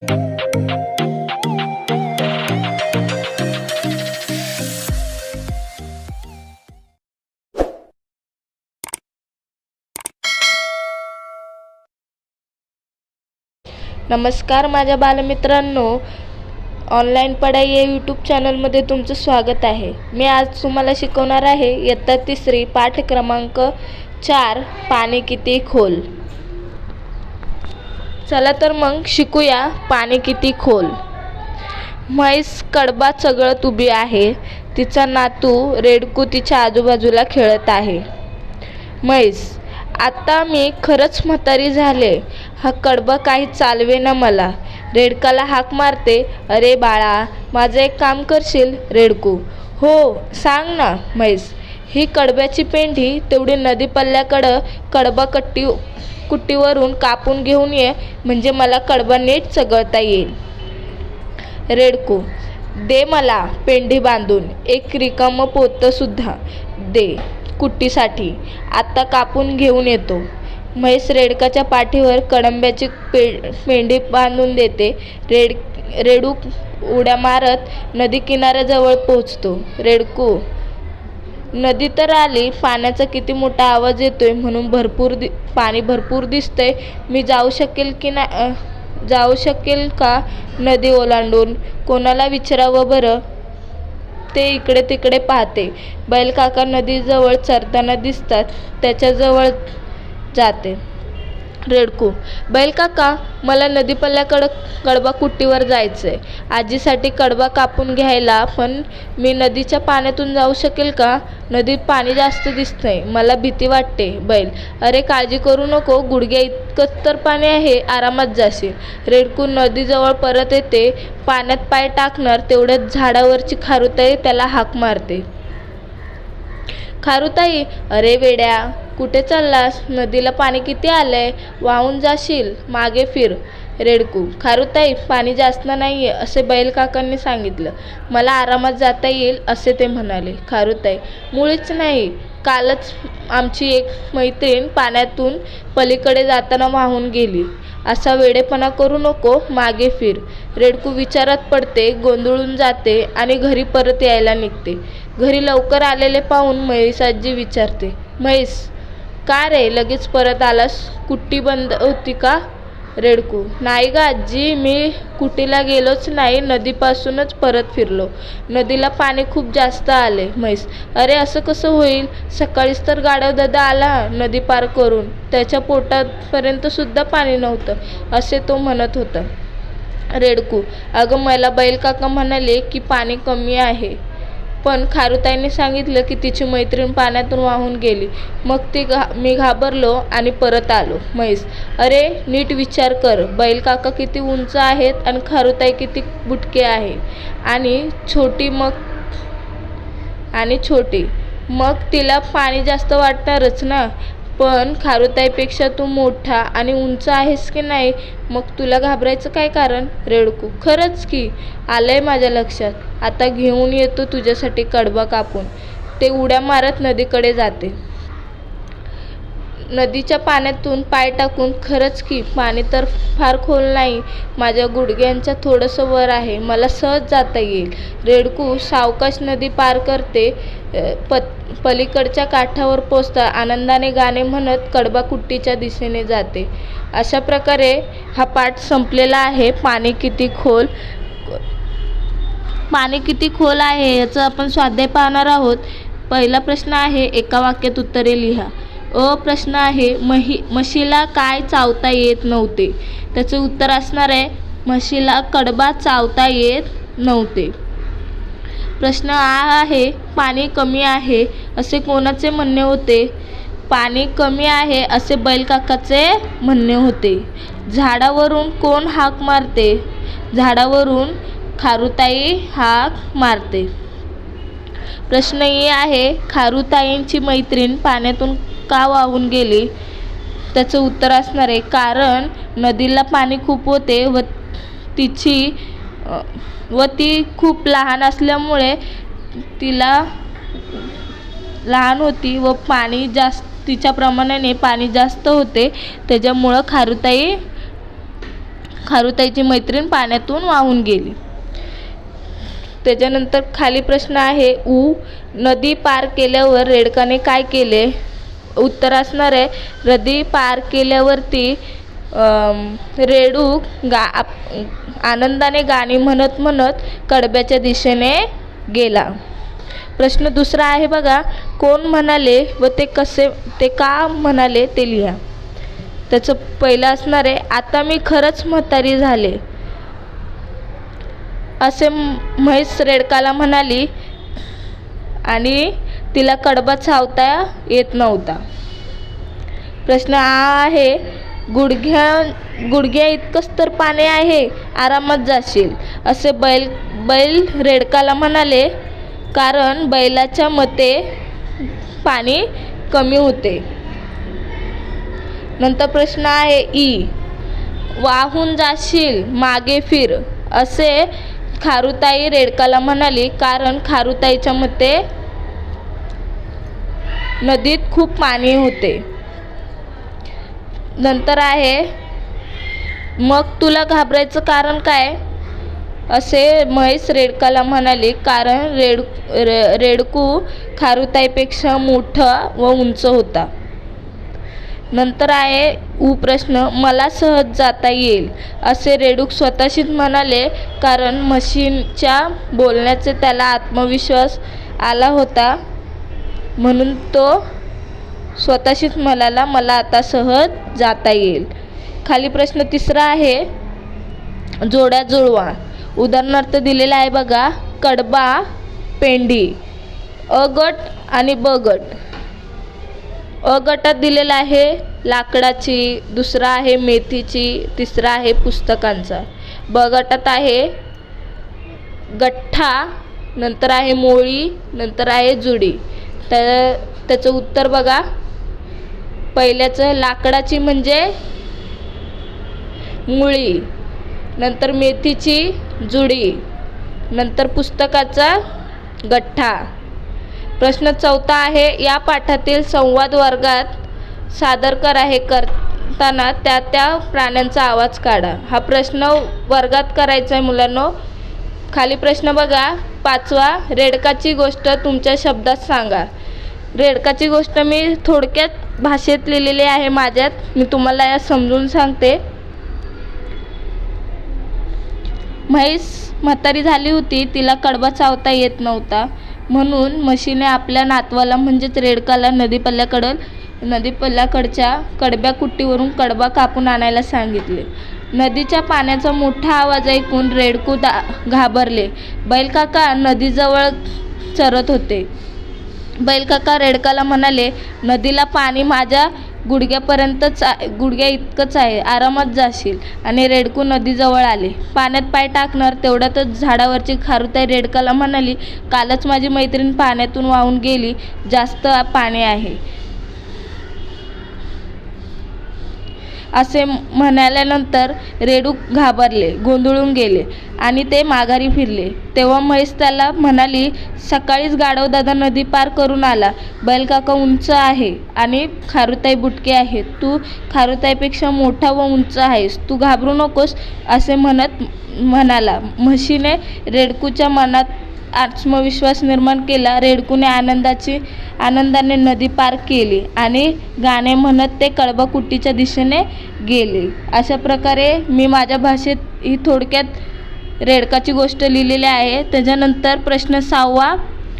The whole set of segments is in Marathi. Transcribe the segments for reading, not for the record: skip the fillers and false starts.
नमस्कार माझ्या बालमित्रांनो, ऑनलाईन पढाई या यूट्यूब चॅनलमध्ये तुमचं स्वागत आहे। मी आज तुम्हाला शिकवणार आहे इयत्ता 3 पाठ क्रमांक 4 पाणी किती खोल। चला तर मग शिकूया पाणी किती खोल। म्हैस कडबा चघळत उभी आहे, तिचा नातू रेडकू तिच्या आजूबाजूला खेळत आहे। म्हैस: आता मी खरंच म्हातारी झाले, हा कडबा काही चालवेना मला। रेडकाला हाक मारते, अरे बाळा, माझं एक काम करशील? रेडकू: हो, सांग ना। म्हैस: ही कडब्याची पेंढी तेवढी नदी पल्ल्याकडं कडबा कुट्टीवरून कापून घेऊन ये, म्हणजे मला कडबा नीट चघळता येईल। रेडकू: दे मला पेंढी बांधून, एक रिकामं पोतं सुद्धा दे कुट्टीसाठी, आता कापून घेऊन येतो। म्हैस रेडकाच्या पाठीवर कडब्याची पेंढी बांधून देते। रेडू उड्या मारत नदी किनाऱ्याजवळ पोहोचतो। रेडकू: नदी तर आली, पाण्याचा किती मोठा आवाज येतोय, म्हणून पाणी भरपूर दिसतंय, मी जाऊ शकेल का नदी ओलांडून? कोणाला विचारावं बरं? ते इकडे तिकडे पाहते, बैलकाका नदीजवळ चरताना दिसतात, त्याच्याजवळ जाते। रेडकू: बैलकाका, मला नदी पल्ल्याकडं कडबा कुट्टीवर जायचंय, आजीसाठी कडबा कापून घ्यायला, पण मी नदीच्या पाण्यातून जाऊ शकेल का? नदीत पाणी जास्त दिसतंय, मला भीती वाटते। बैल: अरे काळजी करू नको, गुडघ्या इतकंच तर पाणी आहे, आरामात जाशील। रेडकू नदीजवळ परत येते, पाण्यात पाय टाकणार तेवढ्यात झाडावरची खारुताई त्याला हाक मारते। खारुताई: अरे वेड्या, कुठे चाललास? नदीला पाणी किती आलंय, वाहून जाशील, मागे फिर। रेडकू: खारुताई, पाणी जास्त नाहीये असे बैलकाकांनी सांगितलं, मला आरामात जाता येईल असे ते म्हणाले। खारुताई: मुळीच नाही, कालच आमची एक मैत्रीण पाण्यातून पलीकडे जाताना वाहून गेली, असा वेडेपणा करू नको, मागे फिर। रेडकू विचारात पडते, गोंधळून जाते आणि घरी परत यायला निघते। घरी लवकर आलेले पाहून म्हैसाजी विचारते, म्हैस, का रे लगेच परत आलास, कुट्टी बंद होती का? रेडकू: नाही ग आजी, मी कुट्टीला गेलोच नाही, नदीपासूनच परत फिरलो, नदीला पाणी खूप जास्त आले। म्हैस: अरे असं कसं होईल, सकाळीच तर गाढव दादा आला नदी पार करून, त्याच्या पोटापर्यंत सुद्धा पाणी नव्हतं असे तो म्हणत होता। रेडकू: अगं, मला बैलकाका म्हणाले की पाणी कमी आहे, पण खारुताईने सांगितलं की तिची मैत्रीण पाण्यातून वाहून गेली, मग मी घाबरलो आणि परत आलो। म्हैस: अरे नीट विचार कर, बैलकाका किती उंच आहेत आणि खारुताई किती बुटकी आहे, आणि छोटी, मग तिला पाणी जास्त वाटणारच ना, पण खारुताईपेक्षा तू मोठा आणि उंच आहेस की नाही, मग तुला घाबरायचं काय कारण? रेडकू: खरंच की, आलंय माझ्या लक्षात, आता घेऊन येतो तुझ्यासाठी कडबा कापून। ते उड्या मारत नदीकडे जाते। नदीच्या पाण्यातून पाय टाकून, खरंच की, पाणी तर फार खोल नाही, माझ्या गुडघ्यांच्या थोडंसं वर आहे, मला सहज जाता येईल। रेडकू सावकाश नदी पार करते, पलीकडच्या काठावर पोचता आनंदाने गाणे म्हणत कडबा कुट्टीच्या दिशेने जाते। अशा प्रकारे हा पाठ संपलेला आहे। पाणी किती खोल आहे याचं आपण स्वाध्याय पाहणार आहोत। पहिला प्रश्न आहे, एका वाक्यात उत्तरे लिहा। प्रश्न आहे, म्हशीला काय चावता येत नव्हते? त्याचं उत्तर असणार आहे, म्हशीला कडबा चावता येत नव्हते। प्रश्न आहे, पाणी कमी आहे असे कोणाचे म्हणणे होते? पाणी कमी आहे असे बैलकाकाचे म्हणणे होते। झाडावरून कोण हाक मारते? झाडावरून खारुताई हाक मारते। प्रश्न आहे, खारुताईंची मैत्रीण पाण्यातून का वाहून गेली? त्याचं उत्तर असणार आहे, कारण नदीला पाणी खूप होते व ती खूप लहान असल्यामुळे लहान होती व पाणी जास्त, तिच्या प्रमाणाने पाणी जास्त होते, त्याच्यामुळं खारुताईची मैत्रीण पाण्यातून वाहून गेली. त्याच्यानंतर खाली प्रश्न आहे नदी पार केल्यावर रेडकाने काय केले? उत्तर असणार आहे नदी पार केल्यावरती रेडूक आनंदाने गाणी म्हणत म्हणत कडब्याच्या दिशेने गेला. प्रश्न दुसरा आहे बघा, कोण म्हणाले व ते का म्हणाले ते लिहा. त्याचं पहिलं असणार आहे आता मी खरंच म्हातारी झाले असे म्हैस रेडकाला म्हणाली आणि तिला कडबा चावता येत नव्हता. प्रश्न आहे गुडघ्या इतकंच तर पाणी आहे, आरामात जाशील असे बैल रेडकाला म्हणाले, कारण बैलाच्या मते पाणी कमी होते. नंतर प्रश्न आहे वाहून जाशील मागे फिर असे खारुताई रेडकाला म्हणाली, कारण खारुताईच्या मते नदीत खूप पाणी होते. नंतर आहे मग तुला घाबरायचं कारण काय? असे म्हैस रेडकाला म्हणाली, कारण रेडकू खारुताईपेक्षा मोठा व उंच होता. नंतर आहे प्रश्न मला सहज जाता येईल असे रेडूक स्वतःशीच म्हणाले, कारण म्हशीच्या बोलण्याचे त्याला आत्मविश्वास आला होता, म्हणून तो स्वतःशीच म्हणाला मला आता सहज जाता येईल. खाली प्रश्न तिसरा आहे जोड्या जुळवा. उदाहरणार्थ दिलेला आहे बघा, कडबा पेंडी, अ गट आणि ब गट. अ गटात दिलेला आहे लाकडाची, दुसरा आहे मेथीची, तिसरा आहे पुस्तकांचा. ब गटात आहे गठ्ठा, नंतर आहे मोळी, नंतर आहे जुडी. तर त्याचं उत्तर बघा, पहिल्याचं लाकडाची म्हणजे मुळी, नंतर मेथीची जुडी, नंतर पुस्तकाचा गठ्ठा. प्रश्न चौथा आहे या पाठातील संवाद वर्गात सादर करा. हे करताना त्या प्राण्यांचा आवाज काढा. हा प्रश्न वर्गात करायचा आहे मुलांनो. खाली प्रश्न बघा, पाचवा रेडकाची गोष्ट तुमच्या शब्दात सांगा. रेडकाची गोष्ट मी थोडक्यात भाषेत लिहिलेली आहे माझ्यात, मी तुम्हाला या समजून सांगते. म्हैस म्हातारी झाली होती, तिला कडबा चावता येत नव्हता, म्हणून म्हशीने आपल्या नातवाला म्हणजेच रेडकाला नदीपल्ल्याकडच्या कडब्या कुट्टीवरून कडबा कापून आणायला सांगितले. नदीच्या पाण्याचा मोठा आवाज ऐकून रेडकू घाबरले. बैलकाका नदीजवळ चरत होते. बैलकाका रेडकाला म्हणाले, नदीला पाणी माझ्या गुडघ्या इतकंच आहे, आरामात जाशील. आणि रेडकू नदीजवळ आले. पाण्यात पाय टाकणार तेवढ्यातच झाडावरची खारुताई रेडकाला म्हणाली, कालच माझी मैत्रीण पाण्यातून वाहून गेली, जास्त पाणी आहे असे म्हणाल्यानंतर रेडूक घाबरले, गोंधळून गेले आणि ते माघारी फिरले. तेव्हा म्हैस त्याला म्हणाली, सकाळीच गाढवदादा नदी पार करून आला. बैलकाका उंच आहे आणि खारुताई बुटकी आहे. तू खारुताईपेक्षा मोठा व उंच आहेस, तू घाबरू नकोस असे म्हणाला. म्हशीने रेडकूच्या मनात आत्मविश्वास निर्माण केला. रेडकूने आनंदाने नदी पार केली आणि गाणे म्हणत ते कडबा कुट्टीच्या दिशेने गेले. अशा प्रकारे मी माझ्या भाषेत ही थोडक्यात रेडकाची गोष्ट लिहिलेली आहे. त्याच्यानंतर प्रश्न 6वा,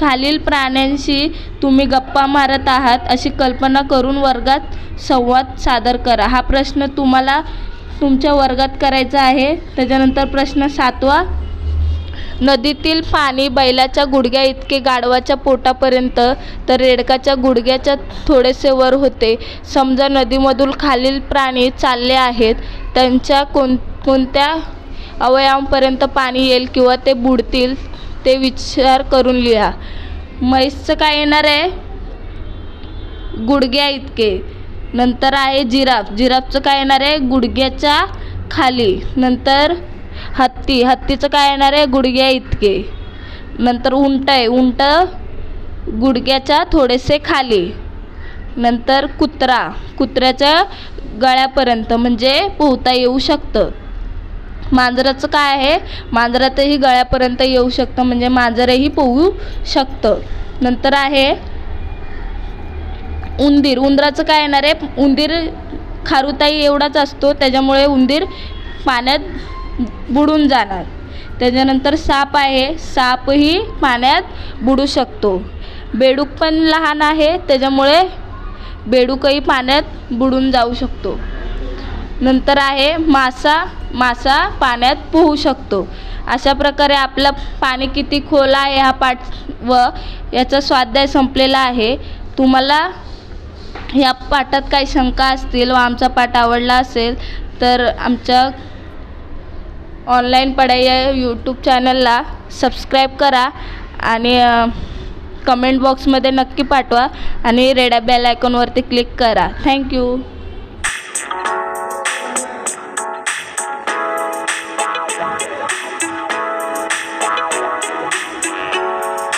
खालील प्राण्यांशी तुम्ही गप्पा मारत आहात अशी कल्पना करून वर्गात संवाद सादर करा. हा प्रश्न तुम्हाला तुमच्या वर्गात करायचा आहे. त्याच्यानंतर प्रश्न 7वा, नदीतील पाणी बैलाच्या गुडघ्या इतके गाढवाच्या पोटापर्यंत तर रेडकाच्या गुडघ्याच्या थोडेसे वर होते. समजा नदीमधून खालील प्राणी चालले आहेत, त्यांच्या कोणत्या अवयवांपर्यंत पाणी येईल किंवा ते बुडतील ते विचार करून लिहा. म्हैसचं काय येणार आहे? गुडघ्या इतके. नंतर आहे जिराफचं काय येणार आहे? गुडघ्याच्या खाली. नंतर हत्तीचं काय येणार आहे? गुडघ्या इतके. नंतर उंट गुडघ्याच्या थोडेसे खाली. नंतर कुत्र्याच्या गळ्यापर्यंत म्हणजे पोहता येऊ शकतं. मांजराचं काय आहे, मांजरातही गळ्यापर्यंत येऊ शकतं, म्हणजे मांजरही पोहू शकतं. नंतर आहे उंदीर. उंदराचं काय येणार आहे, उंदीर खारुताई एवढाच असतो, त्याच्यामुळे उंदीर पाण्यात बुडून जाणार. त्याच्यानंतर साप आहे, सापही पाण्यात बुडू शकतो. बेडूक पण लहान आहे, त्याच्यामुळे बेडूकही पाण्यात बुडून जाऊ शकतो. नंतर आहे मासा. मासा पाण्यात पोहू शकतो. अशा प्रकारे आपलं पाणी किती खोल आहे हा पाठ व याचा स्वाध्याय संपलेला आहे. तुम्हाला या पाठात काही शंका असतील व आमचा पाठ आवडला असेल तर आमच्या ऑनलाईन पढाई या यूट्यूब चॅनलला सबस्क्राईब करा आणि कमेंट बॉक्समध्ये नक्की पाठवा आणि रेड बेल आयकॉनवरती क्लिक करा. थँक्यू.